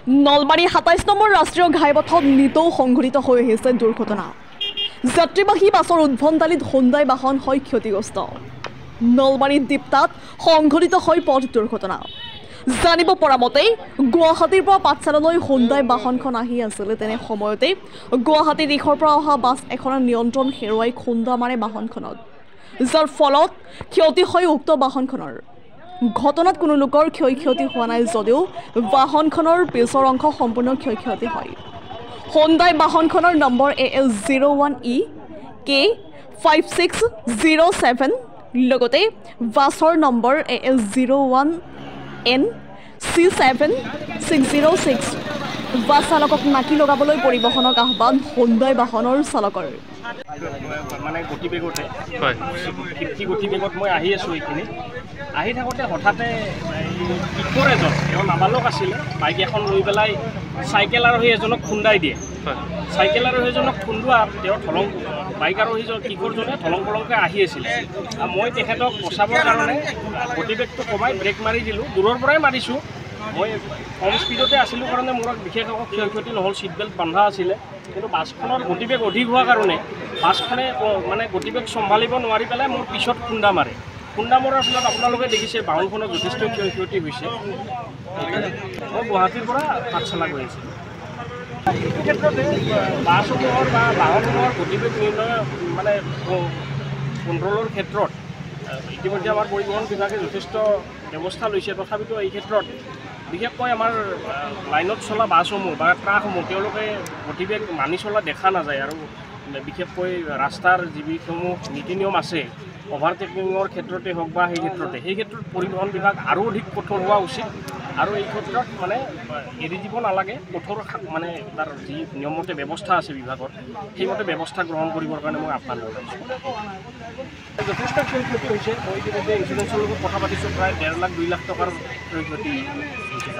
Nalbari ২৭ number ৰাষ্ট্ৰীয় ঘাইপথত নিতৌ সংঘটিত হৈ আহিছে দুৰ্ঘটনা। যাত্ৰীবাহী বাছৰ উদ্ভণ্ডালিত হুণ্ডাই বাহন হয় ক্ষতিগ্ৰস্ত। নলবাৰীৰ দীপ্তাত সংঘটিত হয় পথ দুৰ্ঘটনা। জানিব পৰা মতে গুৱাহাটীৰ পৰা পাঠশালালৈ হুণ্ডাই বাহনখন আহি আছিল। তেনে সময়তে গুৱাহাটী দিশৰ পৰা অহা বাছ এখনৰ নিয়ন্ত্ৰণ হেৰুৱাই খুন্দা মাৰে বাহনখনত, যাৰ ফলত ক্ষতি হয় উক্ত বাহনখনৰ। ঘটনাত কোনো লোকৰ ক্ষয়ক্ষতি হোৱা নাই যদিও বাহনখনৰ পিছৰ অংশ সম্পূৰ্ণ ক্ষয়ক্ষতি হয়। হুণ্ডাই বাহনখনৰ নম্বৰ AS01EK5607 লগতে বাছৰ নম্বৰ AS01NC7606। বাছ চালকক নাকি লগাবলৈ পৰিবহণক আহ্বান হুণ্ডাই বাহনৰ চালকৰ। মানে গতিবেগতে 50 গতিবেগত মই আহি আছোঁ। এইখিনি আহি থাকোঁতে হঠাতে কিশোৰ এজন, তেওঁ নাবালক আছিলে, বাইক এখন লৈ পেলাই চাইকেল আৰোহী এজনক খুন্দাই দিয়ে। চাইকেল আৰোহী এজনক খুন্দোৱাত তেওঁ বাইক আৰোহীজন কিশোৰজনে ধলং পলংকৈ আহি আছিলে। মই তেখেতক বচাবৰ কাৰণে গতিবেগটো কমাই ব্ৰেক মাৰি দিলোঁ। দূৰৰ পৰাই মাৰিছোঁ। মই কম স্পীডতে আছিলোঁ কাৰণে মোৰ বিশেষ একো ক্ষয়ক্ষতি নহ'ল, ছিট বেল্ট বন্ধা আছিলে। কিন্তু বাছখনৰ গতিবেগ অধিক হোৱাৰ কাৰণে বাছখনে মানে গতিবেগ চম্ভালিব নোৱাৰি পেলাই মোৰ পিছত খুন্দা মাৰে। খুন্দা মৰাৰ ফলত আপোনালোকে দেখিছে বাহনখনৰ যথেষ্ট ক্ষয়ক্ষতি হৈছে। মই গুৱাহাটীৰ পৰা পাঠশালা গৈ আছিলোঁ। এইটো ক্ষেত্ৰতে বাছসমূহৰ বা বাহনসমূহৰ গতিবেগ নিৰ্ণয় মানে কণ্ট্ৰলৰ ক্ষেত্ৰত ইতিমধ্যে আমাৰ পৰিবহণ বিভাগে যথেষ্ট ব্যৱস্থা লৈছে। তথাপিতো এই ক্ষেত্ৰত বিশেষকৈ আমাৰ লাইনত চলা বাছসমূহ বা ট্ৰাকসমূহ তেওঁলোকে গতিবেগ মানি চলা দেখা নাযায়। আৰু বিশেষকৈ ৰাস্তাৰ যিসমূহ নীতি নিয়ম আছে অভাৰটেকিঙৰ ক্ষেত্ৰতে হওক বা সেই ক্ষেত্ৰত পৰিবহণ বিভাগ আৰু অধিক কঠোৰ হোৱা উচিত। আৰু এই ক্ষেত্ৰত মানে এৰি দিব নালাগে। কঠোৰ মানে তাৰ যি নিয়মমতে ব্যৱস্থা আছে বিভাগৰ, সেইমতে ব্যৱস্থা গ্ৰহণ কৰিবৰ কাৰণে মই আহ্বান জনাইছোঁ। যথেষ্ট ক্ষয়ক্ষতি হৈছে। মই ইতিমধ্যে ইঞ্চুৰেঞ্চৰ লগত কথা পাতিছোঁ। প্ৰায় 1.5 লাখ 2 লাখ টকাৰ ক্ষয়ক্ষতি হৈছে।